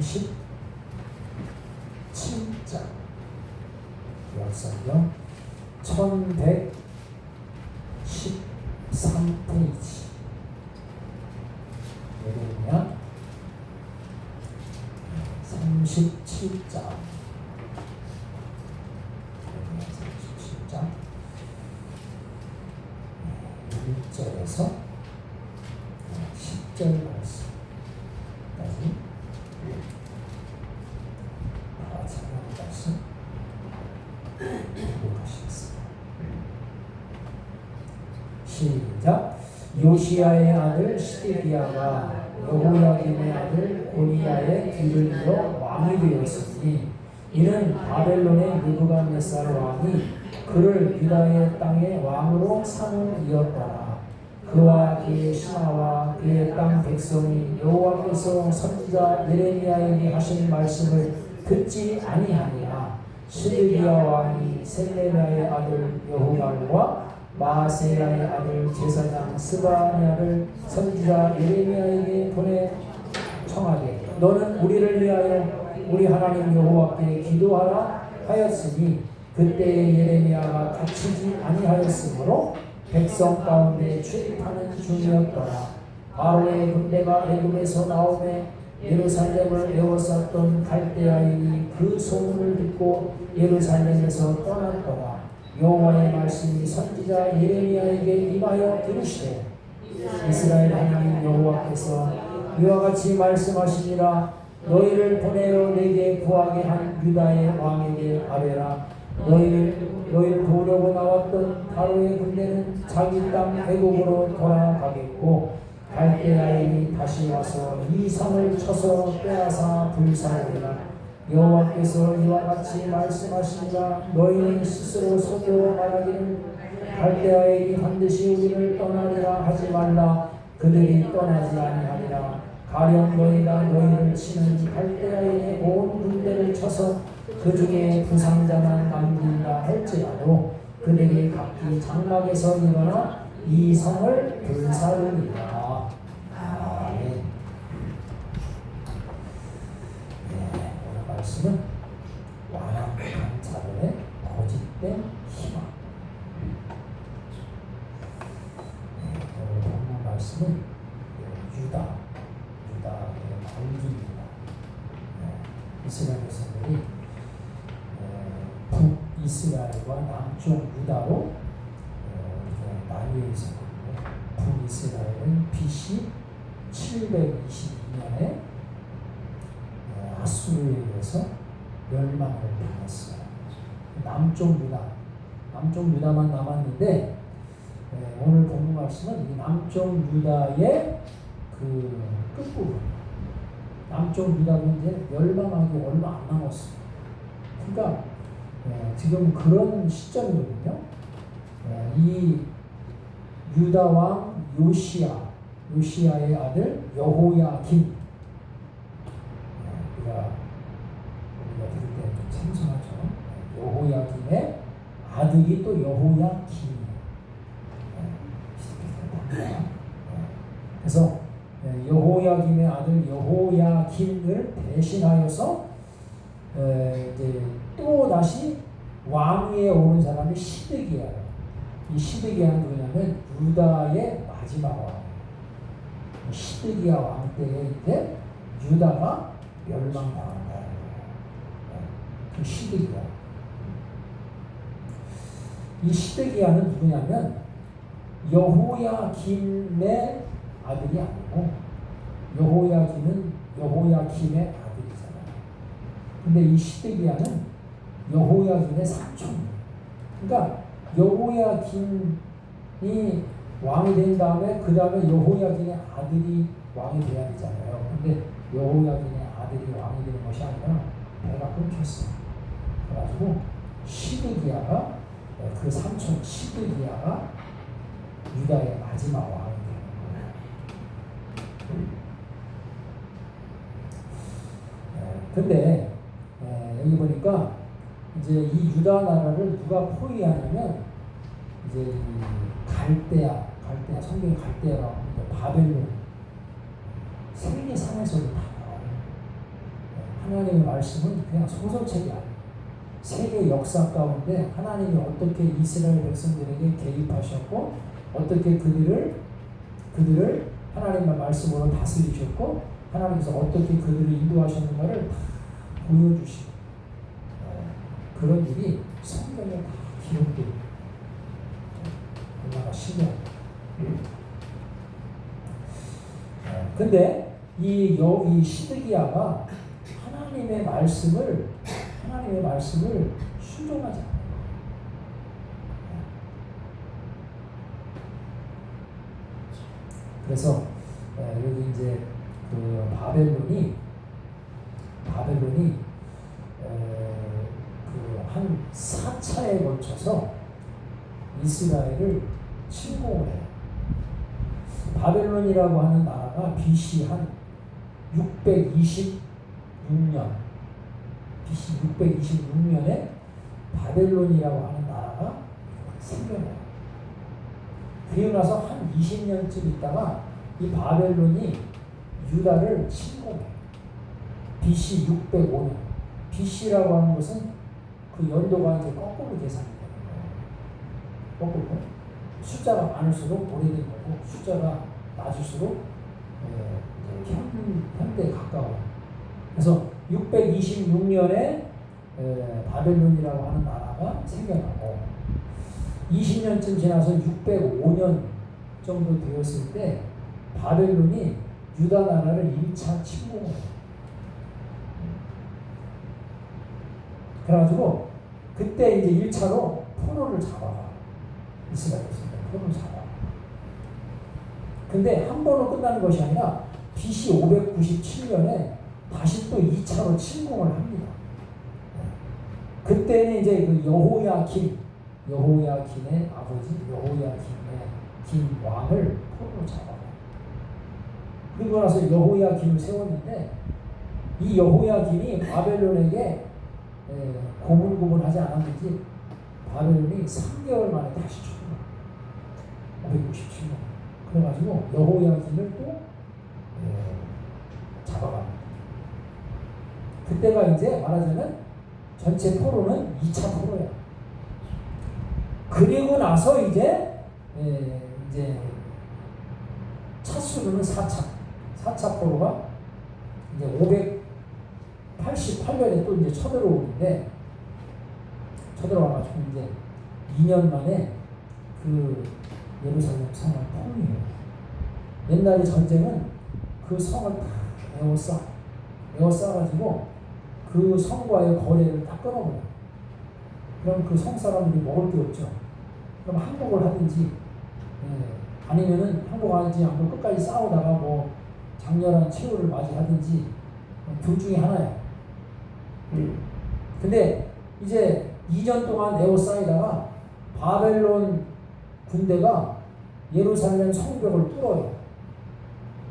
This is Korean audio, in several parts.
37장 구약성경 1113페이지 37장 1절에서 10절 말씀까지 다 같이 하나님 말씀 읽어보시겠습니다. 시작. 요시야의 아들 시드기야가 여호야김의 아들 고니야의 뒤를 이어 왕이 되었으니 이는 바벨론의 느부갓네살 왕이 그를 유다의 땅의 왕으로 삼으이었더라. 그와 그의 신하와 그의 땅 백성이 여호와께서 선지자 예레미야에게 하신 말씀을 듣지 아니하니라. 시드기야 왕이 셀레미야의 아들 여호갈과 마세야의 아들 제사장 스바냐를 선지자 예레미야에게 보내 청하되 너는 우리를 위하여 우리 하나님 여호와께 기도하라 하였으니 그때 예레미야가 갇히지 아니하였으므로 백성 가운데 출입하는 중이었더라. 바로의 군대가 애굽에서 나오매 예루살렘을 에워쌌던 갈대아인이 그 소문을 듣고 예루살렘에서 떠났더라. 여호와의 말씀이 선지자 예레미야에게 임하여 이르시되 이스라엘 하나님 여호와께서 이와 같이 말씀하시니라. 너희를 보내어 내게 구하게 한 유다의 왕에게 아뢰라. 너희를 도우려고 나왔던 바로의 군대는 자기 땅 애굽으로 돌아가겠고 갈대아인이 다시 와서 이 성을 쳐서 빼앗아 불사르리라. 여호와께서 이와 같이 말씀하시니라. 너희는 스스로 속여 말하기를 갈대아인이 반드시 우리를 떠나리라 하지 말라. 그들이 떠나지 아니하리라. 가령 너희가 너희를 치는 갈대아인의 온 군대를 쳐서 그 중에 부상자만 남긴다 할지라도 그들이 각기 장막에서 일어나 이 성을 불사르리라. 아멘. 오늘 말씀은 완악한 자들의 거짓된 희망. 오늘 본문 말씀은 유다의 반기입니다. 이스라엘 백성들이 북이스라엘과 남쪽 유다로 나뉘어 있었거든요. 북이스라엘은 BC 722년에 아수르에 의해서 멸망을 당했어요. 남쪽 유다만 남았는데 오늘 본문 말씀은 이 남쪽 유다의 그 끝부분, 남쪽 유다도 이제 멸망하기 얼마 안 남았어요. 그러니까 지금 그런 시점이거든요. 이 유다 왕 요시야의 아들 여호야김, 우리가 들을 때 좀 생소하죠. 여호야김의 아들이 또 여호야김이에요. 그래서 여호야김의 아들 여호야김을 대신하여서 이제 또 다시 왕위에 오른 사람이 시드기야예요. 이 시드기야는 누구냐면 유다의 마지막 왕. 시드기야 왕 때에 이제 유다가 멸망당한 거예요. 그 시드기야. 이 시드기야는 누구냐면 여호야김의 아들이 아니고 여호야김은 여호야김의 아들이잖아요. 근데 이 시드기야는 여호야김의 삼촌이에요. 그러니까 여호야김이 왕이 된 다음에 그 다음에 여호야김의 아들이 왕이 돼야 되잖아요. 근데 여호야김의 아들이 왕이 되는 것이 아니라 배가 끊겼어요. 그래가지고 시드기야가 그 삼촌 시드기야가 유다의 마지막 왕이 되는 거예요. 근데 여기 보니까 이제 이 유다 나라를 누가 포위하냐면 이제 갈대아 성경에 갈대아라고 하는데 바벨론 세계상에서도 다 나와요. 하나님의 말씀은 그냥 소설책이 아니에요. 세계 역사 가운데 하나님이 어떻게 이스라엘 백성들에게 개입하셨고 어떻게 그들을 하나님의 말씀으로 다스리셨고 하나님께서 어떻게 그들을 인도하셨는가를 다 보여주시고 그런 일이 성경에 다 기록되어 있는 얼마나 신기합니다. 근데 이 시드기야가 하나님의 말씀을 순종하지 않아요. 그래서 여기 이제 그 바벨론이 그 한 4차에 걸쳐서 이스라엘을 침공을 해요. 바벨론이라고 하는 나라가 BC 한 626년 바벨론이라고 하는 나라가 생겨나요. 그리고 나서 한 20년쯤 있다가 이 바벨론이 유다를 침공해요. BC 605년. BC라고 하는 것은 그 연도가 이제 거꾸로 계산이 되는 거예요. 거꾸로. 숫자가 많을수록 오래된 거고 숫자가 낮을수록 이제 현대에 가까워요. 그래서 626년에 바벨론이라고 하는 나라가 생겨나고 20년쯤 지나서 605년 정도 되었을 때 바벨론이 유다 나라를 1차 침공을 해요. 그래가지고 그때 이제 1차로 포로를 잡아가. 이스라엘에서 포로를 잡아. 근데 한 번으로 끝나는 것이 아니라 BC 597년에 다시 또 2차로 침공을 합니다. 그때는 이제 그 여호야긴의 아버지 여호야긴 왕을 포로로 잡아요. 그리고 나서 여호야긴을 세웠는데 이 여호야긴이 바벨론에게 고문고문하지 않았는지 바벨론이 3개월 만에 다시 죽어요. 567년. 그래가지고 여호야긴을 또 잡아갑니다. 그때가 이제 말하자면 전체 포로는 2차 포로예요. 그리고 나서 이제 차수로는 4차 포로가 이제 588년에 또 이제 쳐들어오는데 쳐들어와가지고 이제 2년 만에 그 예루살렘 성을 포위해요. 옛날의 전쟁은 그 성을 다 에워싸가지고 그 성과의 거래를 다 끊어버려요. 그럼 그 성 사람들이 먹을 게 없죠. 그럼 항복을 하든지 아니면은 항복하지 않고 끝까지 싸우다가 뭐 장렬한 최후를 맞이하든지 둘 중에 하나야. 근데 이제 2년 동안 에워싸이다가 바벨론 군대가 예루살렘 성벽을 뚫어요.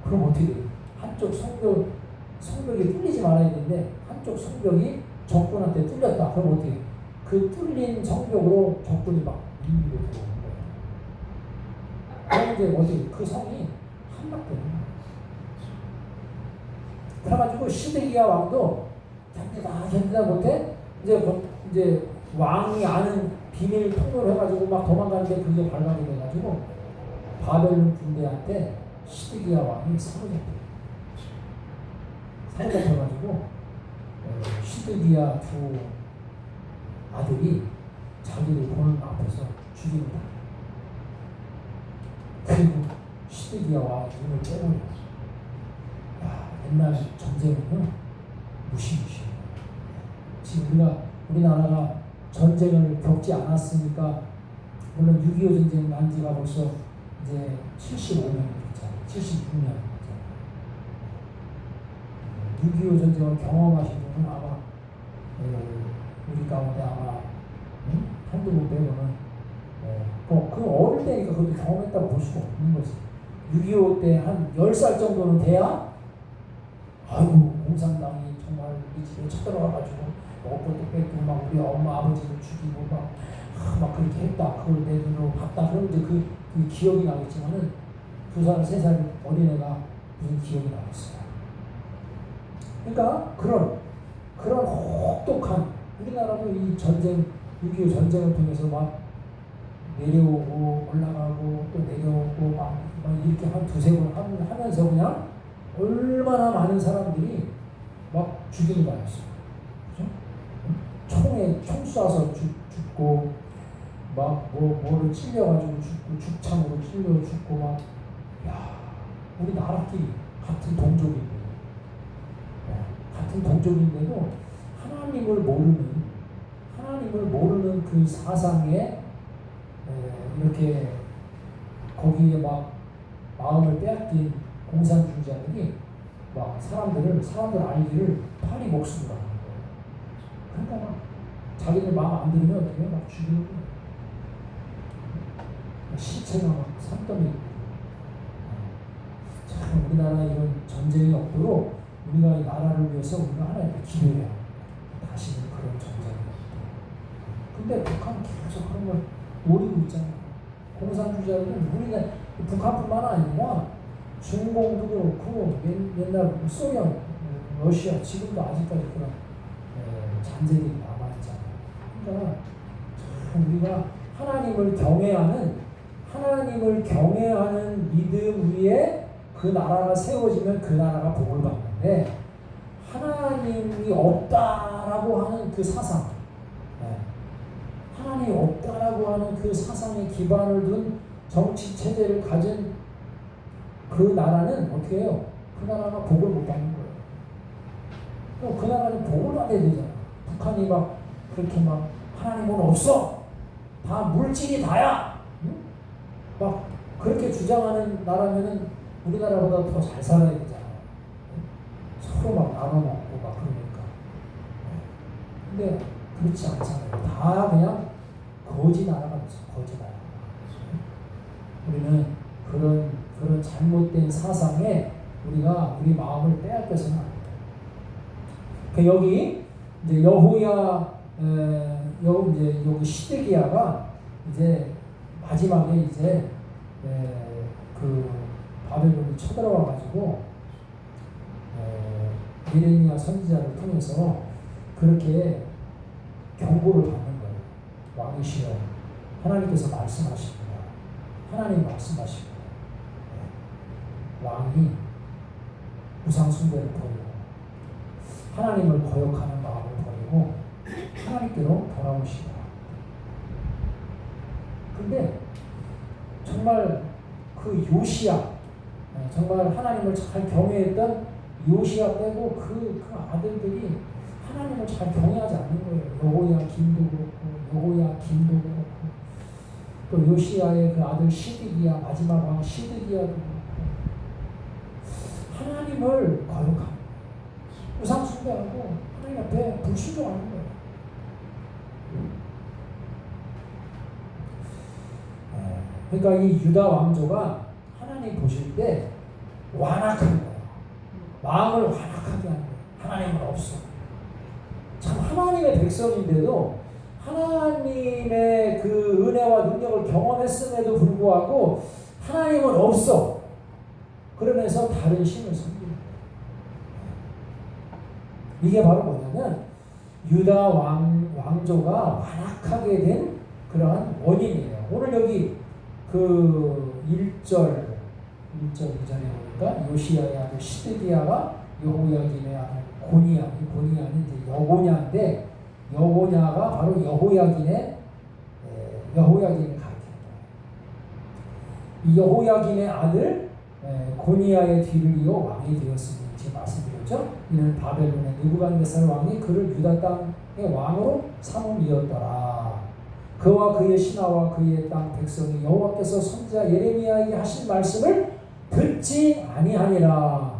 그럼 어떻게 돼요? 한쪽 성벽이 뚫리지 말아야 되는데 한쪽 성벽이 적군한테 뚫렸다. 그럼 어떻게 돼요? 그 뚫린 성벽으로 적군이 막 밀고 들어오는 거예요. 그럼 이제 어디 그 성이 함락되는 거예요. 그래가지고 시드기야 왕도 견디다 못해 이제 왕이 아는 비밀 통로를 해가지고 막 도망가는데 그게 발각이 돼가지고 바벨론 군대한테 시드기야 왕이 사로잡혀가지고 시드기야 두 아들이 자기를 보는 앞에서 죽입니다. 그리고 시드기야 왕의 눈을 빼버려요. 옛날 전쟁은요 무시무시해요. 지금 우리나라가 전쟁을 겪지 않았으니까 물론 6.25 전쟁 난 지가 벌써 이제 75년이 됐잖아요. 76년. 6.25 전쟁을 경험하신 분은 아마 우리 가운데 아마 한두 분 빼고는 그 어릴 때니까 그것도 경험했다고 볼 수가 없는 거지. 6.25 때 한 10살 정도는 돼야 아이고 공산당이 정말 우리 집에 쳐들어가가지고 먹을 것도 뺏고 막 우리 엄마 아버지를 죽이고 막 그렇게 했다. 그걸 내 눈으로 봤다. 그럼 이제 그 기억이 나겠지만은 2살, 3살 어린애가 무슨 기억이 나겠어요. 그러니까 그런 그런 혹독한 우리나라도 이 전쟁 6.25 전쟁을 통해서 막 내려오고 올라가고 또 내려오고 막 이렇게 한 두세 번 하면서 그냥 얼마나 많은 사람들이 막 죽임을 당했어요. 그죠? 총에 총 쏴서 죽고 막 뭐를 찔려가지고 죽고 죽창으로 찔려 죽고 막 야 우리 나라끼리 같은 동족인데 같은 동족인데도 하나님을 모르는 그 사상에 이렇게 거기에 막 마음을 빼앗긴 공산주의자들이 막 사람들 알기를 파리 목숨으로 하는 거예요. 그러니까 막 자기들 마음 안 들으면 어떻게 막 죽이는 거예요. 시체가 막 산더미. 참 우리나라 이런 전쟁이 없도록 우리가 이 나라를 위해서 우리가 하나님께 기도해야 합니다. 다시는 그런 전쟁이 없도록. 근데 북한은 계속 그런 걸 노리고 있잖아요. 공산주의자들은 우리는 북한뿐만 아니라 중공도 그렇고 옛날 소련, 러시아 지금도 아직까지 그런 잔재들이 남아있잖아요. 그러니까 참 우리가 하나님을 경외하는 믿음 위에 그 나라가 세워지면 그 나라가 복을 받는데 하나님이 없다라고 하는 그 사상, 하나님이 없다라고 하는 그 사상에 기반을 둔 정치 체제를 가진 그 나라는 어떻게 해요? 그 나라가 복을 못 받는 거예요. 그럼 그 나라는 복을 받아야 되잖아. 북한이 막 그렇게 막 하나님은 없어. 다 물질이 다야. 응? 막 그렇게 주장하는 나라면은 우리나라보다 더 잘 살아야 되잖아. 서로 막 나눠 먹고 막 그러니까. 근데 그렇지 않잖아요. 다 그냥 거지 나라가 있어. 거지 나라. 우리는 그런 잘못된 사상에 우리 마음을 빼앗겨서는 안 돼요. 그 여기 이제 여기 시드기야가 이제 마지막에 이제 그 바벨론이 쳐들어와 가지고 예레미야 선지자를 통해서 그렇게 경고를 받는 거예요. 왕이시여 하나님께서 말씀하십니다. 하나님 말씀하십니다. 왕이 우상 숭배를 버리고 하나님을 거역하는 마음을 버리고 하나님께로 돌아오시라. 근데 정말 그 요시야, 정말 하나님을 잘 경외했던 요시야 빼고 그 아들들이 하나님을 잘 경외하지 않는 거예요. 여호야김도 그렇고 또 요시야의 그 아들 시드기야, 마지막 왕 시드기야도 그렇고 하나님을 거역하는 우상 숭배하고 하나님 앞에 불순종하는 거예요. 그러니까 이 유다 왕조가 하나님 보실 때 완악한 거예요. 마음을 완악하게 하는 거예요. 하나님은 없어. 참 하나님의 백성인데도 하나님의 그 은혜와 능력을 경험했음에도 불구하고 하나님은 없어. 그러면서 다른 신을 섬기는 거예요. 이게 바로 뭐냐면 유다 왕조가 완악하게 된 그러한 원인이에요. 오늘 여기 그 1절 2절에 보니까 요시야의 아들 시드기야가 여호야김의 아들 고니야는 이제 여고냐인데 여고냐가 바로 여호야김의 가르치는 거예요. 이 여호야김의 아들 고니야의 뒤를 이어 왕이 되었으니 지금 말씀드렸죠. 이는 바벨론의 느부갓네살 왕이 그를 유다 땅의 왕으로 삼음이었더라. 그와 그의 신하와 그의 땅 백성이 여호와께서 선지자 예레미야에게 하신 말씀을 듣지 아니하니라.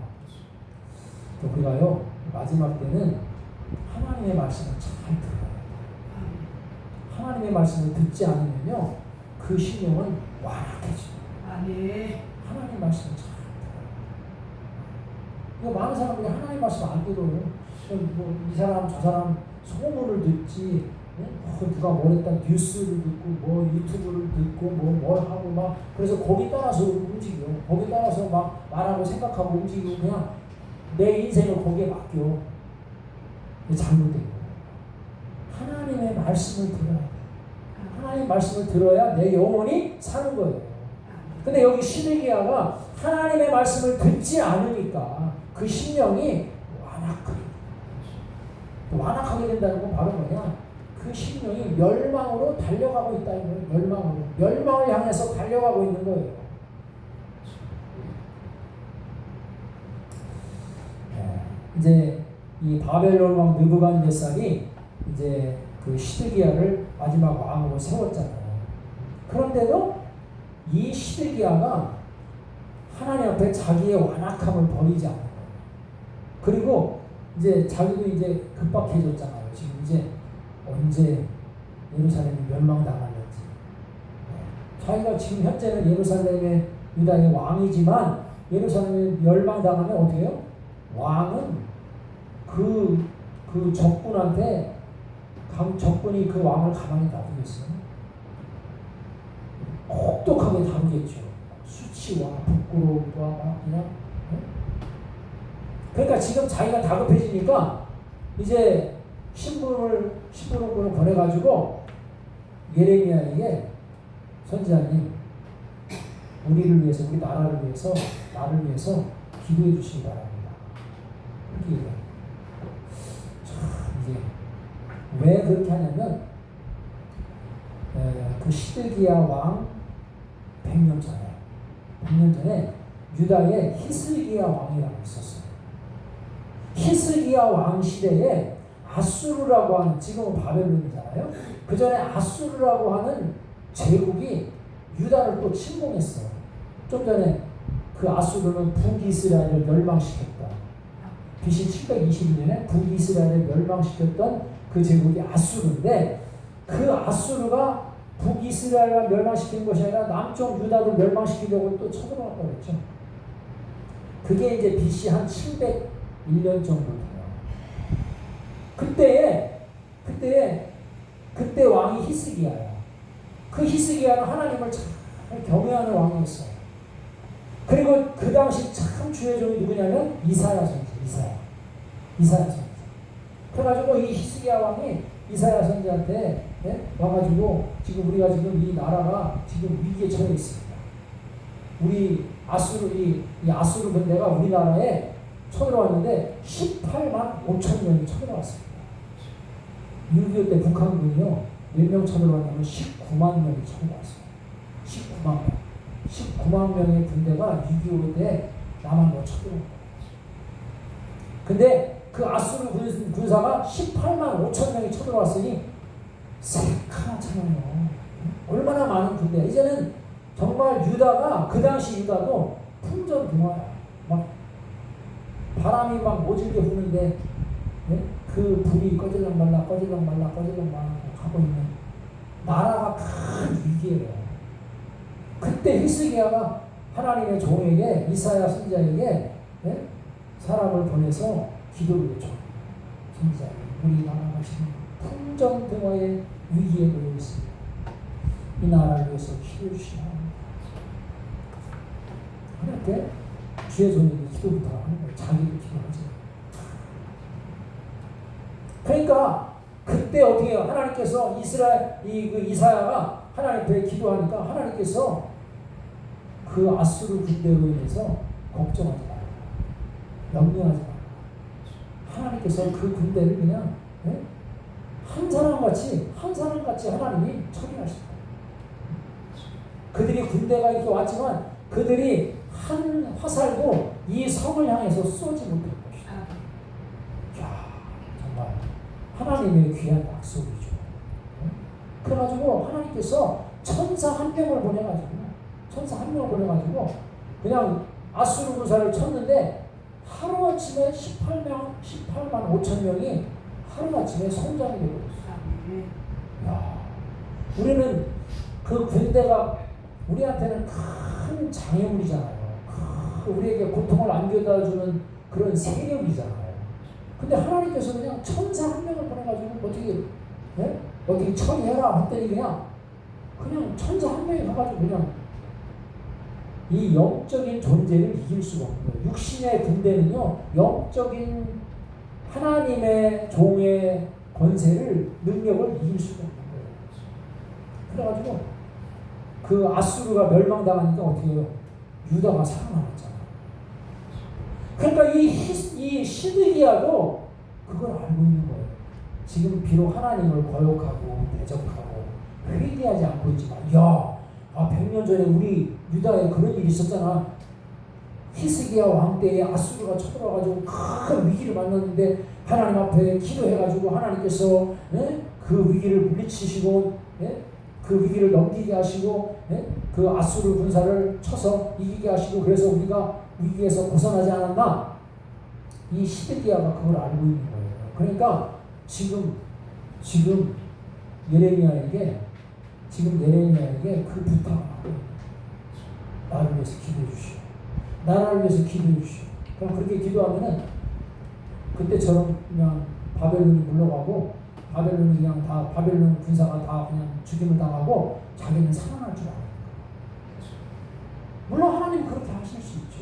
또 우리가요 마지막 때는 하나님의 말씀을 잘 들어야 돼요. 하나님의 말씀을 듣지 않으면요 그 신령은 완악해져요. 하나님의 말씀을 잘 들어요. 많은 사람들이 하나님의 말씀 안 들어요. 이 사람 저 사람 소문을 듣지. 누가 뭘 했다 뉴스를 듣고 뭐 유튜브를 듣고 뭘 하고 막 그래서 거기 따라서 움직여. 거기 따라서 막 말하고 생각하고 움직이고 그냥 내 인생을 거기에 맡겨. 잘못된 거예요. 하나님의 말씀을 들어야 돼. 하나님의 말씀을 들어야 내 영혼이 사는 거예요. 근데 여기 시드기야가 하나님의 말씀을 듣지 않으니까 그 심령이 완악하게 된다는 건 바로 뭐냐? 그 심령이 멸망으로 달려가고 있다는 거예요. 멸망을 향해서 달려가고 있는 거예요. 이제 이 바벨론 왕 느부갓네살이 이제 그 시드기야를 마지막 왕으로 세웠잖아요. 그런데도 이 시드기야가 하나님 앞에 자기의 완악함을 버리지 않는 거예요. 그리고 이제 자기도 이제 급박해졌잖아요. 지금 이제 언제 예루살렘이 멸망당하는지. 자기가 지금 현재는 예루살렘의 유다의 왕이지만 예루살렘이 멸망당하면 어떻게 해요? 왕은 그 적군한테 적군이 그 왕을 가만히 놔두겠어요? 혹독하게 다루겠죠. 수치와 부끄러움과 막 그냥. 그러니까 지금 자기가 다급해지니까 이제 신부를 보내가지고 예레미야에게 선지자님, 우리를 위해서, 우리 나라를 위해서, 나를 위해서 기도해 주시기 바랍니다. 이렇게 얘기해요. 이게 왜 그렇게 하냐면 그 시드기야 왕 100년 전에 유다의 히스기야 왕이라고 있었어요. 히스기야 왕 시대에 아수르라고 하는, 지금은 바벨론이잖아요. 그 전에 아수르라고 하는 제국이 유다를 또 침공했어요. 좀 전에 그 아수르는 북이스라엘을 멸망시켰다. BC 722년에 북이스라엘을 멸망시켰던 그 제국이 아수르인데, 그 아수르가 북이스라엘을 멸망시킨 것이 아니라 남쪽 유다도 멸망시키려고 또 쳐들어갔다고 했죠. 그게 이제 BC 한 701년 정도 돼요. 그때 왕이 히스기야야. 그 히스기야는 하나님을 참 경외하는 왕이었어요. 그리고 그 당시 참 주의 종이 누구냐면 이사야 선지. 이사야 선지. 그래가지고 이 히스기야 왕이 이사야 선지한테 와가지고 지금 우리가 지금 이 나라가 지금 위기에 처해 있습니다. 우리 이 아수르 군대가 우리나라에 쳐들어왔는데 18만 5천 명이 쳐들어왔습니다. 6.25 때 북한군이요, 몇 명 쳐들어왔냐면 19만 명이 쳐들어왔어요. 19만 명의 군대가 6.25 때 남한으로 쳐들어온 거예요. 근데 그 아수르 군사가 18만 5천 명이 쳐들어왔으니 새카맣잖아요. 얼마나 많은 군대야. 이제는 정말 유다가, 그 당시 유다도 풍전등화야. 막 바람이 막 모질게 부는데 그 불이 꺼질랑 말라 하고 있는 나라가 큰 위기예요. 그때 히스기야가 하나님의 종에게, 이사야 선지자에게 사람을 보내서 기도를 해줘. 선지자님, 우리 나라가 지금 풍전등화의 위기에 놓여 있습니다. 이 나라를 위해서 기도해 주시라. 그렇게 주의 종에게 기도부터 하는 거예요. 자기도 기도하지. 그러니까 그때 어떻게 해요? 하나님께서 이사야가 하나님 앞에 기도하니까 하나님께서 그 아수르 군대로 인해서 걱정하지 말라, 염려하지 말라. 하나님께서 그 군대를 그냥 한 사람같이 하나님이 처리하십니다. 그들이 군대가 이렇게 왔지만 그들이 한 화살도 이 성을 향해서 쏘지 못할 것이다. 야, 정말 하나님의 귀한 약속이죠. 그래가지고 하나님께서 천사 한 명을 보내가지고 그냥 아수르 군사를 쳤는데 하루아침에 18만 5천 명이 하루아침에 성장이 되어버렸어요. 야, 우리는 그 군대가 우리한테는 큰 장애물이잖아요. 우리에게 고통을 안겨다주는 그런 세력이잖아요. 근데 하나님께서 그냥 천사 한 명을 보내가지고 어떻게 처리해라 했더니 그냥 천사 한 명이 가가지고 그냥 이 영적인 존재를 이길 수가 없는 거예요. 육신의 군대는요, 영적인 하나님의 종의 권세를 능력을 이길 수가 없는 거예요. 그래가지고 그 아수르가 멸망당하니까 어떻게 해요? 유다가 살아남았잖아. 그러니까 이 시드기야도 그걸 알고 있는 거예요. 지금 비록 하나님을 거역하고 대적하고 회개하지 않고 있지만 100년 전에 우리 유다에 그런 일이 있었잖아. 히스기야 왕 때에 아수르가 쳐들어가지고 큰 위기를 만났는데 하나님 앞에 기도해가지고 하나님께서 그 위기를 물리치시고 그 위기를 넘기게 하시고 그 아수르 군사를 쳐서 이기게 하시고 그래서 우리가 위기에서 벗어나지 않았나? 이 시드기야가 그걸 알고 있는 거예요. 그러니까 지금 예레미야에게 그 부탁을 하고 나를 위해서 기도해 주시오. 나라를 위해서 기도해 주시오. 그럼 그렇게 기도하면은 그때처럼 그냥 바벨론이 물러가고 바벨론 군사가 다 그냥 죽임을 당하고 자기는 살아날 줄 알아요. 물론 하나님 그렇게 하실 수 있죠.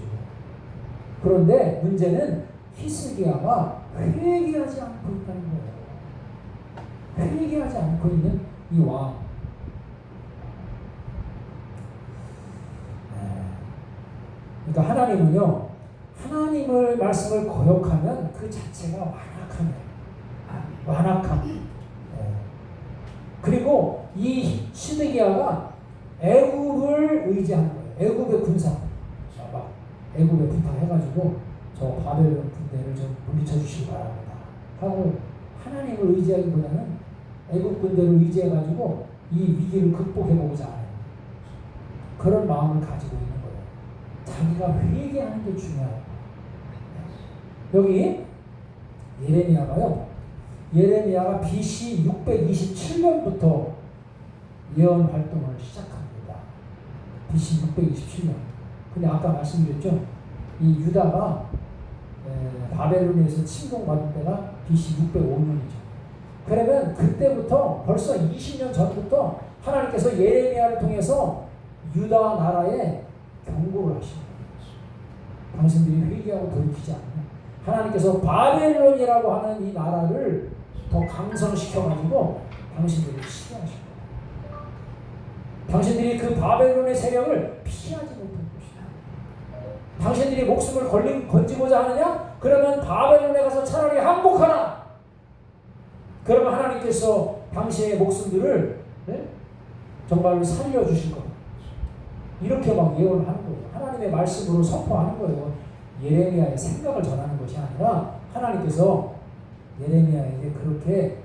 그런데 문제는 히스기야가 회개하지 않고 있다는 거예요. 회개하지 않고 있는 이 왕. 그러니까 하나님은요, 하나님의 말씀을 거역하면 그 자체가 완악함. 그리고 이 시드기야가 애굽을 의지한 거예요. 애굽의 군사. 애굽에 부탁해가지고 저 바벨론 군대를 좀 물리쳐 주시기 바랍니다. 하고 하나님을 의지하기보다는 애굽 군대를 의지해가지고 이 위기를 극복해보고자 하는 그런 마음을 가지고 있는 거예요. 자기가 회개하는 게 중요해요. 여기 예레미야가 BC 627년부터 예언 활동을 시작합니다. BC 627년. 근데 아까 말씀드렸죠. 이 유다가 바벨론에서 침공받은 때가 BC 605년이죠. 그러면 그때부터 벌써 20년 전부터 하나님께서 예레미야를 통해서 유다 나라에 경고를 하시는 거예요. 당신들이 회개하고 돌이키지 않으면 하나님께서 바벨론이라고 하는 이 나라를 더 강성시켜가지고 당신들을 치유하실 거예요. 당신들이 그 바벨론의 세력을 피하지 못할 것이다. 당신들이 목숨을 건지고자 하느냐? 그러면 바벨론에 가서 차라리 항복하라. 그러면 하나님께서 당신의 목숨들을 정말로 살려주실 겁니다. 이렇게 막 예언을 하는 거예요. 하나님의 말씀으로 선포하는 거예요. 예레미야의 생각을 전하는 것이 아니라 하나님께서 예레미야에게 그렇게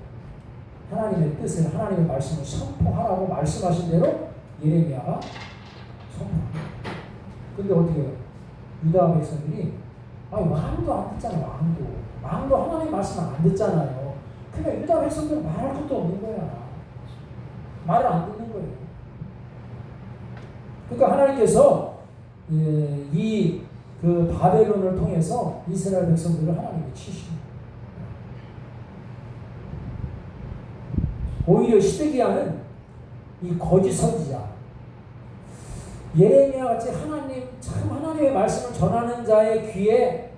하나님의 뜻을, 하나님의 말씀을 선포하라고 말씀하신 대로 예레미야가 선포합니다. 근데 어떻게 해요? 유다 백성들이 왕도 안 듣잖아. 왕도 하나님의 말씀을 안 듣잖아요. 그러니까 유다 백성들은 말할 것도 없는 거야. 말을 안 듣는 거예요. 그러니까 하나님께서 그 바벨론을 통해서 이스라엘 백성들을 하나님이 치십니다. 오히려 시드기야는 이 거짓 선지자, 예레미야 같이 하나님의 말씀을 전하는 자의 귀에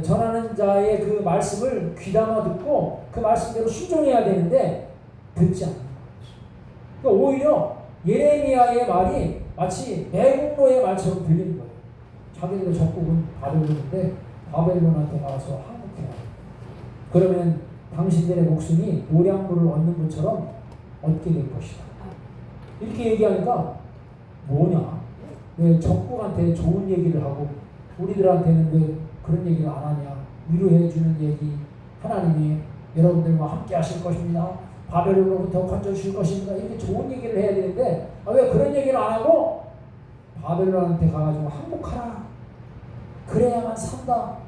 전하는 자의 그 말씀을 귀담아 듣고 그 말씀대로 순종해야 되는데 듣지 않는 거죠. 그러니까 오히려 예레미야의 말이 마치 매국노의 말처럼 들리는 거예요. 자기들의 적국은 바벨론인데 바벨론한테 가서 항복해야 해요. 그러면 당신들의 목숨이 노량물을 얻는 것처럼 얻게 될 것이다. 이렇게 얘기하니까 뭐냐? 왜 적국한테 좋은 얘기를 하고 우리들한테는 왜 그런 얘기를 안 하냐? 위로해주는 얘기, 하나님이 여러분들과 함께 하실 것입니다. 바벨론으로부터 건져주실 것입니다. 이렇게 좋은 얘기를 해야 되는데 왜 그런 얘기를 안 하고 바벨론한테 가가지고 항복하라. 그래야만 산다.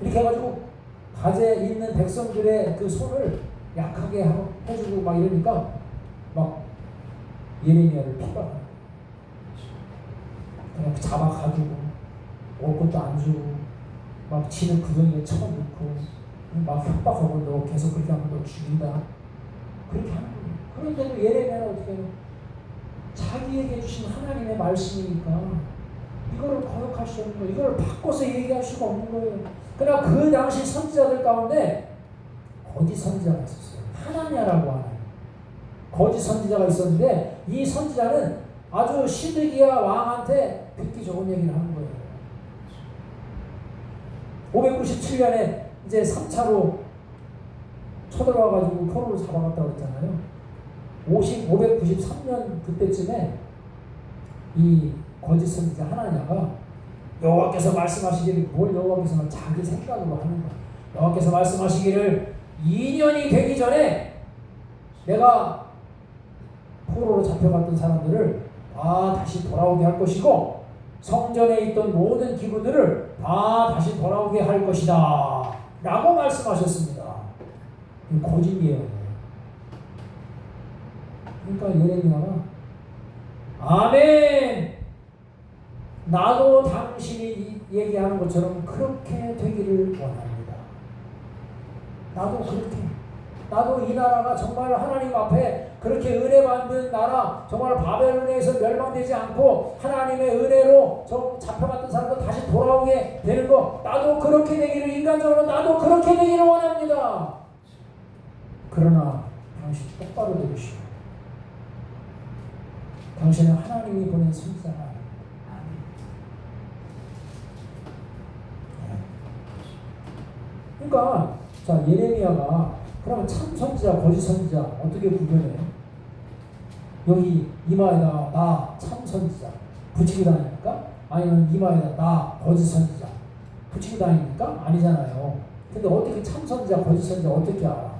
이렇게 해가지고 가재 있는 백성들의 그 손을 약하게 해주고 막 이러니까 막 예레미야를 핍박하는 거예요. 그냥 잡아가지고 올 것도 안 주고 막 지는 구덩이에 쳐넣고 막 협박하고 너 계속 그렇게 하면 너 죽인다. 그렇게 하는 거예요. 그런데도 예레미야는 어떻게 해요? 자기에게 주신 하나님의 말씀이니까 이거를 거역할 수 없는 거예요. 이걸 바꿔서 얘기할 수가 없는 거예요. 그러나 그 당시 선지자들 가운데 거짓 선지자가 있었어요. 하나냐라고 하는 거짓 선지자가 있었는데 이 선지자는 아주 시드기야 왕한테 듣기 좋은 얘기를 하는 거예요. 597년에 이제 3차로 쳐들어와가지고 포로를 잡아갔다고 그랬잖아요. 593년 그때쯤에 이 거짓 선지자 하나냐가 여호와께서 말씀하시기를, 뭘 여호와께서 자기 생각으로 하는 거야. 여호와께서 말씀하시기를 2년이 되기 전에 내가 포로로 잡혀갔던 사람들을 다 다시 돌아오게 할 것이고 성전에 있던 모든 기구들을 다 다시 돌아오게 할 것이다 라고 말씀하셨습니다. 거짓 예언이에요. 그러니까 예레미야가 아멘, 나도 당신이 얘기하는 것처럼 그렇게 되기를 원합니다. 나도 이 나라가 정말 하나님 앞에 그렇게 은혜 받는 나라, 정말 바벨론에서 멸망되지 않고 하나님의 은혜로 잡혀갔던 사람도 다시 돌아오게 되는 거, 나도 그렇게 되기를, 인간적으로 나도 그렇게 되기를 원합니다. 그러나 당신 똑바로 들으시오. 당신은 하나님이 보낸 선지자가 아닙니다. 그러니까 자, 예레미야가 그러면 참 선지자, 거짓 선지자 어떻게 구별해요? 여기 이마에다 나 참 선지자 붙이고 다닙니까? 아니면 이마에다 나 거짓 선지자 붙이고 다닙니까? 아니잖아요. 근데 어떻게 참 선지자, 거짓 선지자 어떻게 알아?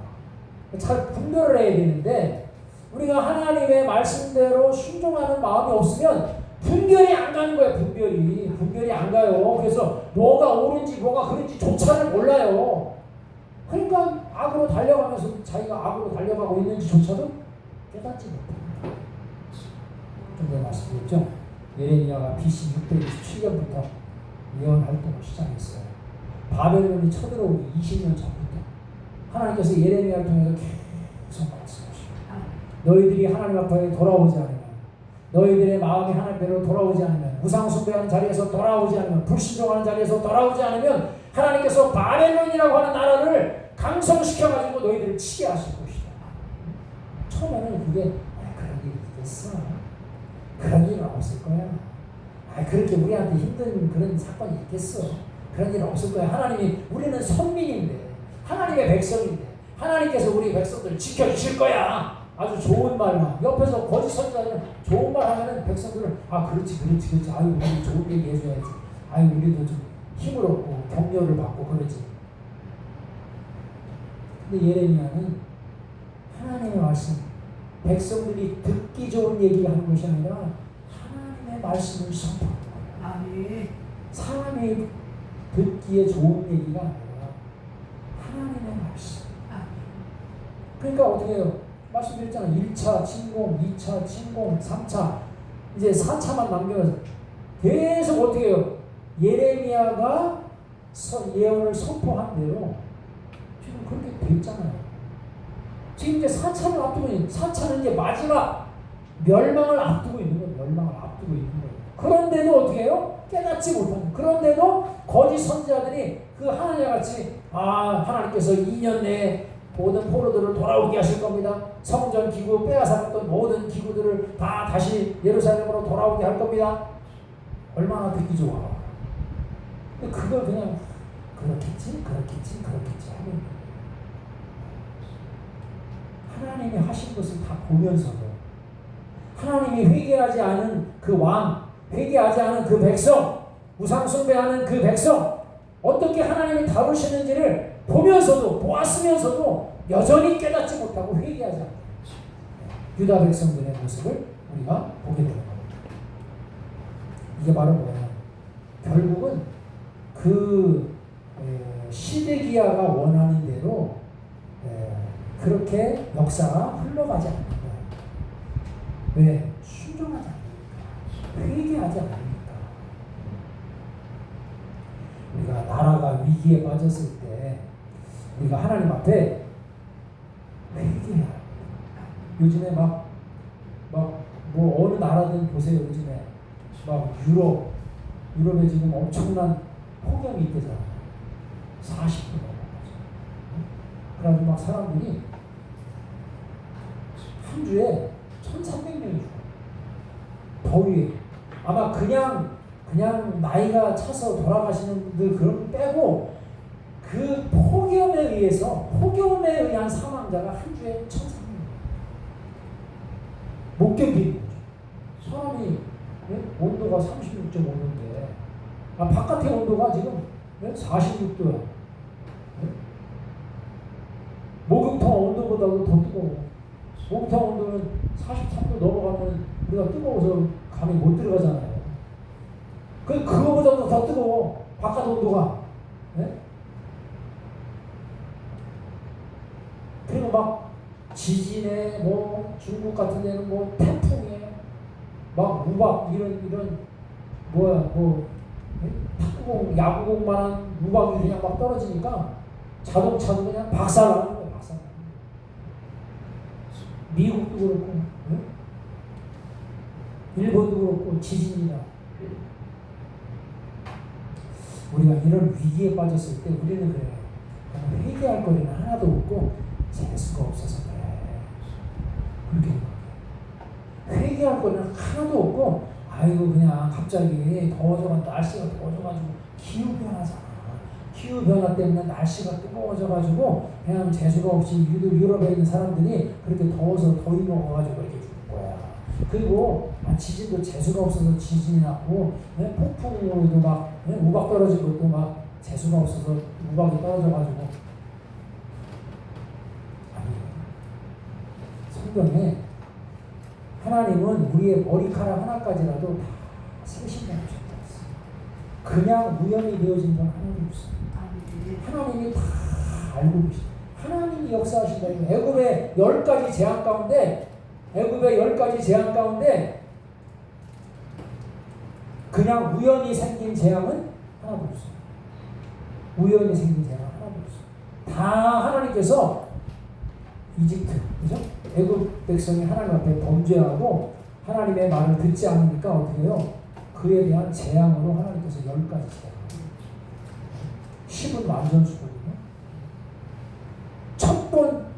잘 분별을 해야 되는데 우리가 하나님의 말씀대로 순종하는 마음이 없으면 분별이 안 가는 거예요. 분별이 안 가요. 그래서 뭐가 옳은지 뭐가 그른지 조차를 몰라요. 그러니까 악으로 달려가면서 자기가 악으로 달려가고 있는지조차도 깨닫지 못합니다. 좀 전에 말씀드렸죠. 예레미야가 BC 627년부터 예언 활동을 시작했어요. 바벨론이 쳐들어오기 20년 전부터 하나님께서 예레미야를 통해서 계속 말씀하시고, 너희들이 하나님 앞에 돌아오지 않으면, 너희들의 마음이 하나님께로 돌아오지 않으면, 우상 숭배하는 자리에서 돌아오지 않으면, 불신종하는 자리에서 돌아오지 않으면 하나님께서 바벨론이라고 하는 나라를 강성시켜가지고 너희들을 치게 하실 것이다. 처음에는 그게 그런 일이 있겠어, 그런 일은 없을 거야, 그렇게 우리한테 힘든 그런 사건이 있겠어, 그런 일은 없을 거야. 하나님이, 우리는 선민인데, 하나님의 백성인데 하나님께서 우리 백성들을 지켜주실 거야. 아주 좋은 말만, 옆에서 거짓 선지자는 좋은 말 하면은 백성들은 그렇지 아유 우리 좋은 얘기 해줘야지, 아유 우리도 좀 힘을 얻고 격려를 받고 그러지. 근데 예레미야는 하나님의 말씀, 백성들이 듣기 좋은 얘기를 하는 것이 아니라 하나님의 말씀을 선포하는 거예요. 아멘. 사람이 듣기에 좋은 얘기가 아니라 하나님의 말씀. 그러니까 어떻게 해요? 말씀드렸잖아요. 1차 침공, 2차 침공, 3차, 이제 4차만 남겨서 계속 어떻게 해요? 예레미야가 예언을 선포한 대로 지금 그렇게 돼 있잖아요. 지금 이제 4차를 앞두고 있는, 4차는 이제 마지막 멸망을 앞두고 있는 거예요. 멸망을 앞두고 있는 거예요. 그런데도 어떻게 해요? 깨닫지 못하는. 그런데도 거짓 선지자들이 그 하나님 같이 하나님께서 2년 내에 모든 포로들을 돌아오게 하실 겁니다. 성전 기구 빼앗았던 모든 기구들을 다 다시 예루살렘으로 돌아오게 할 겁니다. 얼마나 듣기 좋아. 근데 그걸 그냥 그렇겠지 하고 있는 거예요. 하나님이 하신 것을 다 보면서도 하나님이 회개하지 않은 그 왕, 회개하지 않은 그 백성, 우상 숭배하는 그 백성, 어떻게 하나님이 다루시는지를 보면서도, 보았으면서도 여전히 깨닫지 못하고 회개하지 않는 유다 백성들의 모습을 우리가 보게 되는 겁니다. 이게 바로 뭐예요? 결국은 그 시드기야가 원하는 대로 그렇게 역사가 흘러가지 않는 거예요. 왜? 순종하지 않으니까, 회개하지 않으니까. 우리가 나라가 위기에 빠졌을 때 우리가 하나님 앞에 회개해야 합니다. 요즘에 뭐 어느 나라든 보세요. 요즘에 막 유럽, 유럽에 지금 엄청난 폭염이 있대잖아요. 40도 넘어가죠. 그래가지고 막 사람들이 한 주에 1,300명이 죽어요. 더위에. 아마 그냥 나이가 차서 돌아가시는 분들 그런 빼고 그 폭염에 의한 사망자가 한 주에 1,300명. 못 견디는 거죠. 사람이 온도가 36.5도인데 바깥의 온도가 지금 46도야. 목욕탕 온도보다도 더 뜨거워. 목욕탕 온도는 43도 넘어가면 우리가 뜨거워서 감이 못 들어가잖아요. 그거보다도 더 뜨거워. 바깥 온도가. 네? 그리고 막 지진에 뭐 중국 같은 데는 뭐 태풍에 막 우박 이런 탁구공 야구공만한 우박이 그냥 막 떨어지니까 자동차도 그냥 박살나는 거예요. 박살나는 거예요. 미국도 그렇고 일본도 그렇고 지진이나 우리가 이런 위기에 빠졌을 때 우리는 그래요. 회개할 거리는 하나도 없고 재수가 없어서 그래. 그렇게 회개할 거리는 하나도 없고 아이고 그냥 갑자기 더워져가지고 날씨가 더워져가지고 기후변화잖아. 기후변화 때문에 날씨가 뜨거워져가지고 그냥 재수가 없이 유럽에 있는 사람들이 그렇게 더워서 더위 먹어가지고 이렇게 죽을 거야. 그리고 지진도 재수가 없어서 지진이 났고 폭풍으로도 막 우박 떨어진 것도 막 재수가 없어서 우박이 떨어져가지고 성경에 하나님은 우리의 머리카락 하나까지라도 다 세신다고 주셨어요. 그냥 우연히 되어진 건 하나님 없어요. 하나님이 다 알고 계십니다. 하나님이 역사하신다. 애굽의 10가지 재앙 가운데 그냥 우연히 생긴 재앙은 하나도 없어요. 우연히 생긴 재앙은 하나도 없어요. 다 하나님께서 이집트, 그죠? 애굽 백성이 하나님 앞에 범죄하고 하나님의 말을 듣지 않으니까 어떻게 해요? 그에 대한 재앙으로 하나님께서 10가지 재앙. 10은 완전수거든요.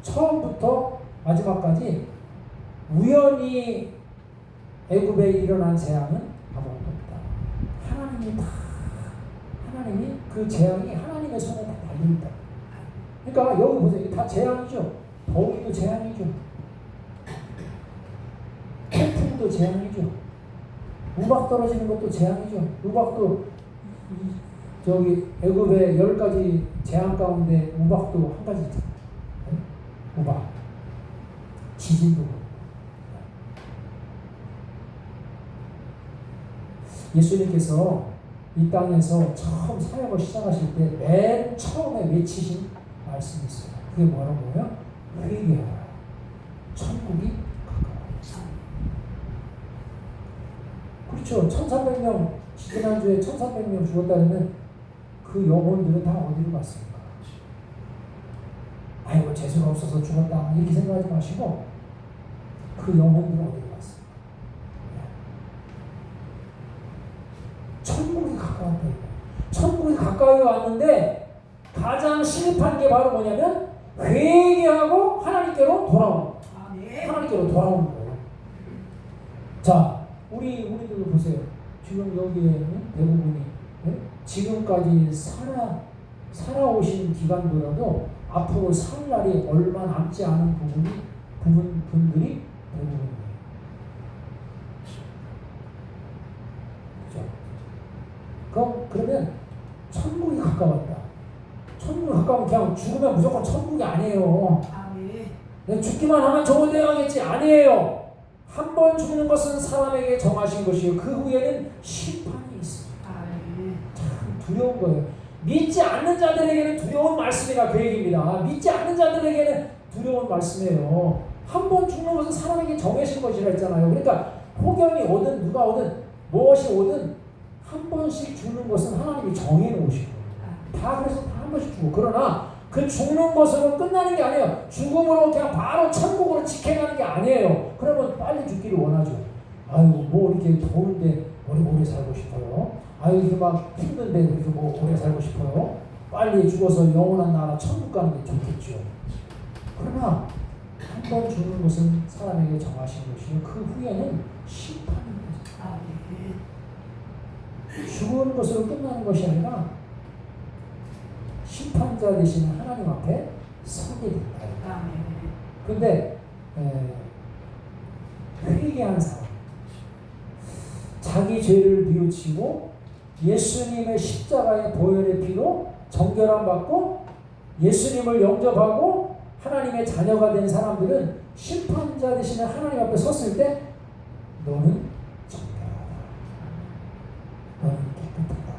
처음부터 마지막까지 우연히 애굽에 일어난 재앙은 아무것도 없다. 하나님이 그 재앙이 하나님의 손에 다 달려있다. 그러니까 여기 보세요. 다 재앙이죠. 더위도 재앙이죠. 태풍도 재앙이죠. 우박 떨어지는 것도 재앙이죠. 우박도 저기 애굽의 10가지 재앙 가운데 우박도 한 가지 있잖아요. 우박. 지진도. 예수님께서 이 땅에서 처음 사역을 시작하실 때 맨 처음에 외치신 말씀이 있어요. 그게 뭐라고요? 회개하라. 천국이 가까워. 그렇죠. 1,300명 지난주에 1,300명 죽었다면 그 영혼들은 다 어디로 갔습니까? 아이고 재수가 없어서 죽었다 이렇게 생각하지 마시고 그 영혼들은 어디로 갔습니까? 천국이 가까웠다. 천국이 가까이 왔는데 가장 시급한 게 바로 뭐냐면 회개하고 하나님께로 돌아오는 거예요. 하나님께로 돌아오는 거예요. 자, 우리들도 보세요. 지금 여기에 대부분이 지금까지 살아오신 기간보다도 앞으로 살 날이 얼마 남지 않은 분들이 대부분이에요. 그렇죠? 그러면 천국이 가까웠다. 천국이 가까우면 그냥 죽으면 무조건 천국이 아니에요. 죽기만 하면 좋은 데 가겠지. 아니에요. 한 번 죽는 것은 사람에게 정하신 것이요 그 후에는 심판이 있습니다. 참 두려운 거예요. 믿지 않는 자들에게는 두려운 말씀이라 그 얘기입니다. 믿지 않는 자들에게는 두려운 말씀이에요. 한 번 죽는 것은 사람에게 정하신 것이라 했잖아요. 그러니까 혹연이 오든 누가 오든 무엇이 오든 한 번씩 죽는 것은 하나님이 정해놓으신 거예요. 다 그래서 다 한 번씩 죽고. 그러나 그 죽는 것으로 끝나는 게 아니에요. 죽음으로 그냥 바로 천국으로 직행하는 게 아니에요. 그러면 빨리 죽기를 원하죠. 아이고 뭐 이렇게 더운데 오래 살고 싶어요. 아유 이게 막 힘든데 그렇게 뭐 오래 살고 싶어요? 빨리 죽어서 영원한 나라 천국 가는 게 좋겠죠. 그러나 한 번 죽는 것은 사람에게 정하신 것이요 그 후에는 심판입니다. 죽은 것으로 끝나는 것이 아니라 심판자 되시는 하나님 앞에 서게 된다. 근데 회개한 사람, 자기 죄를 뉘우치고 예수님의 십자가의 보혈의 피로 정결함 받고 예수님을 영접하고 하나님의 자녀가 된 사람들은 심판자 되시는 하나님 앞에 섰을 때 너는 정결하다. 너는 깨끗하다.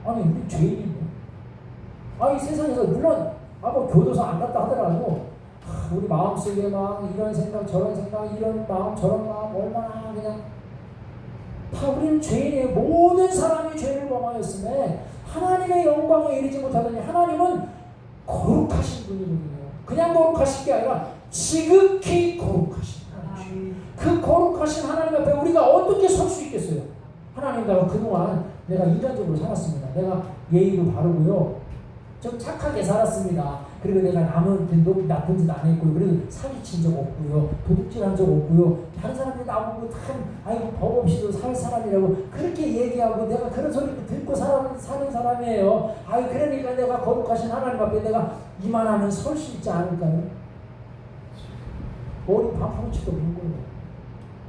아니 우리 죄인인데. 이 세상에서 물론 뭐 교도소 안 갔다 하더라도 우리 마음속에 막 이런 생각 저런 생각 이런 마음 저런 마음 얼마나 그냥 다 우리는 죄인이에요. 모든 사람이 죄를 범하였음에 하나님의 영광에 이르지 못하더니 하나님은 거룩하신 분이거든요. 그냥 거룩하신 게 아니라 지극히 거룩하신 하나님. 그 거룩하신 하나님 앞에 우리가 어떻게 설 수 있겠어요? 하나님 내가 그동안 내가 인간적으로 살았습니다. 내가 예의도 바르고요. 좀 착하게 살았습니다. 그리고 내가 남한테 나쁜 짓 안 했고요. 그리고 사기친 적 없고요. 도둑질한 적 없고요. 다른 사람들이 나보고 참 아이고 법 없이도 살 사람이라고 그렇게 얘기하고 내가 그런 소리를 듣고 사는 사람이에요. 그러니까 내가 거룩하신 하나님 앞에 내가 이만하면 설 수 있지 않을까요? 머리 반푼치도 없는 거예요.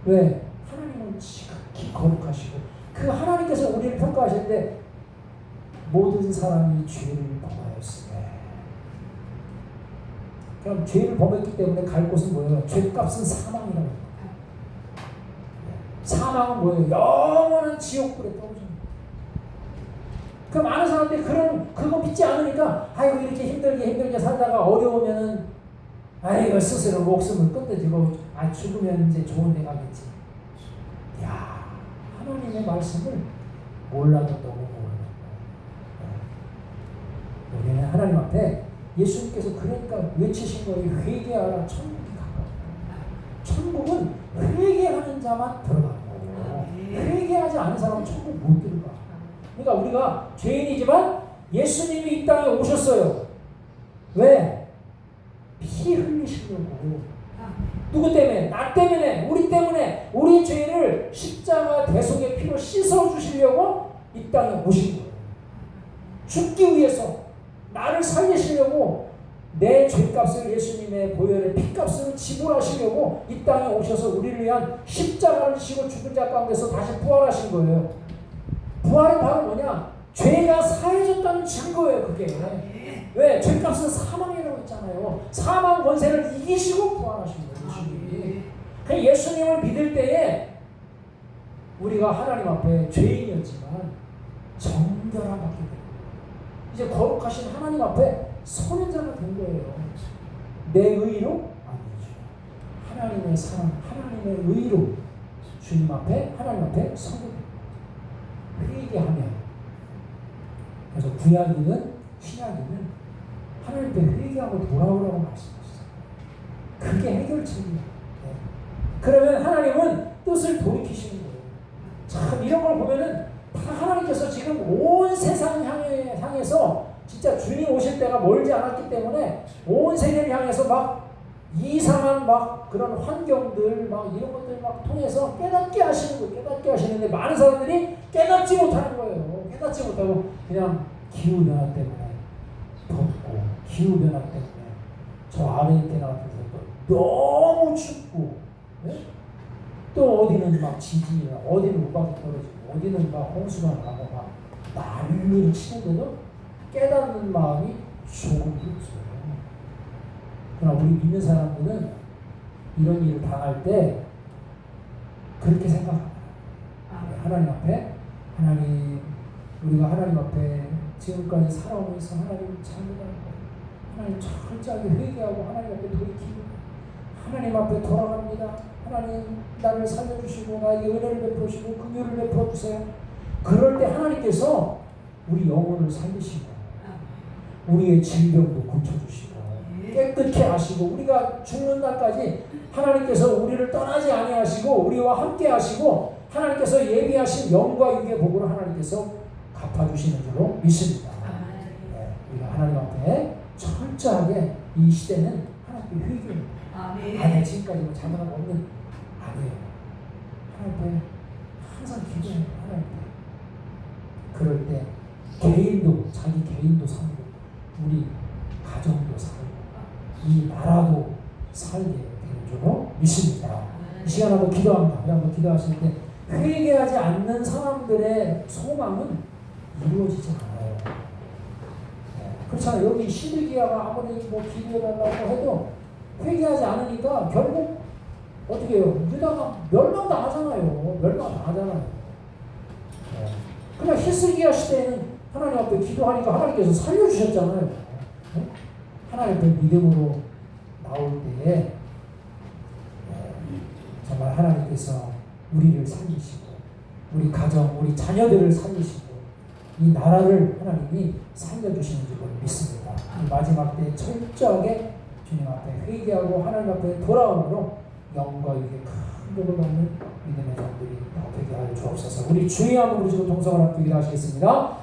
왜? 하나님은 지극히 거룩하시고 그 하나님께서 우리를 평가하실 때 모든 사람이 죄를 범하였으며 그럼 죄를 범했기 때문에 갈 곳은 뭐예요? 죄값은 사망이라고 합니다. 사망은 뭐예요? 영원한 지옥불에 떨어집니다. 그 많은 사람들이 그거 믿지 않으니까 이렇게 힘들게 살다가 어려우면은 스스로 목숨을 끊어지고 죽으면 이제 좋은 데 가겠지. 하나님의 말씀을 몰라도 너무 모르는 거예요. 우리는 하나님 앞에 예수님께서 그러니까 외치신 거예요. 회개하라 천국이 가까웠다. 천국은 회개하는 자만 들어가는 거예요. 회개하지 않은 사람은 천국 못 들어가. 그러니까 우리가 죄인이지만 예수님이 이 땅에 오셨어요. 왜? 피 흘리시려고. 누구 때문에? 나 때문에, 우리 때문에, 우리 죄를 십자가 대속의 피로 씻어주시려고 이 땅에 오신 거예요. 죽기 위해서 나를 살리시려고 내 죄값을 예수님의 보혈의 피값으로 지불하시려고 이 땅에 오셔서 우리를 위한 십자가를 지고 죽은 자 가운데서 다시 부활하신 거예요. 부활은 바로 뭐냐? 죄가 사해졌다는 증거예요. 그게. 왜? 죄값은 사망이라고 했잖아요. 사망 권세를 이기시고 부활하신 거예요. 예수님이. 그 예수님을 믿을 때에 우리가 하나님 앞에 죄인이었지만 정결함 받게 됩니다. 이제 거룩하신 하나님 앞에 서는 자가 된 거예요. 내 의로? 아니죠. 하나님의 사랑, 하나님의 의로 주님 앞에, 하나님 앞에 서게 됩니다. 회개하면. 그래서 구약이든 신약이든 하나님 앞에 회개하고 돌아오라고 말씀하셨어요. 그게 해결책이에요. 그러면 하나님은 뜻을 돌이키시는 거예요. 참 이런 걸 보면은 다 하나님께서 지금 온 세상 향해서 진짜 주님 오실 때가 멀지 않았기 때문에 온 세계를 향해서 막 이상한 막 그런 환경들 막 이런 것들 막 통해서 깨닫게 하시는 거예요. 깨닫게 하시는데 많은 사람들이 깨닫지 못하는 거예요. 깨닫지 못하고 그냥 기후변화 때문에 덥고 기후변화 때문에 저 아메리카 같은 데도 너무 춥고 네? 또 어디는 막 지진이나 어디는 우박이 떨어지고 어디는 막 홍수가 나고 막 난리를 치는데도 깨닫는 마음이 조금도 없어요. 그러나 우리 믿는 사람들은 이런 일을 당할 때 그렇게 생각합니다. 하나님 앞에 하나님 우리가 하나님 앞에 지금까지 살아오면서 하나님 잘못한 거 하나님 철저하게 회개하고 하나님 앞에 돌이키고 하나님 앞에 돌아갑니다. 하나님 나를 살려주시고 나에게 은혜를 베풀어주시고 긍휼을 베풀어주세요. 그럴 때 하나님께서 우리 영혼을 살리시고 우리의 질병도 고쳐주시고 깨끗게 하시고 우리가 죽는 날까지 하나님께서 우리를 떠나지 아니하시고 우리와 함께 하시고 하나님께서 예비하신 영과 육의 복으로 하나님께서 갚아주시는 줄로 믿습니다. 네, 우리가 하나님 앞에 철저하게 이 시대는 하나님께 회개입니다. 아니 지금까지 뭐 잘못한 거 없는 아니에요. 하나님 앞에 항상 기도해요. 하나님 앞에. 그럴 때 개인도 자기 개인도 살고 우리 가정도 살고 이 나라도 살게 되는 줄로 믿습니다. 이 시간 한번 기도합니다. 한번 기도하실 때 회개하지 않는 사람들의 소망은 이루어지지 않아요. 네, 그렇잖아요. 여기 시드기야가 아무리 뭐 기도해달라고 해도 회개하지 않으니까 결국 어떻게 해요? 유다가 멸망당하잖아요. 멸망당하잖아요. 네. 그냥 히스기야 시대에는 하나님 앞에 기도하니까 하나님께서 살려주셨잖아요. 네? 하나님 앞에 믿음으로 나올 때에 정말 하나님께서 우리를 살리시고 우리 가정, 우리 자녀들을 살리시고 이 나라를 하나님이 살려주시는 줄 믿습니다. 이 마지막 때 철저하게 주님 앞에 회개하고 하나님 앞에 돌아옴으로 영과 육의 큰 복을 받는 믿음의 자들이 되게 하여 주옵소서. 우리 주의 이름으로 주로 동성을 함께 기도하시겠습니다.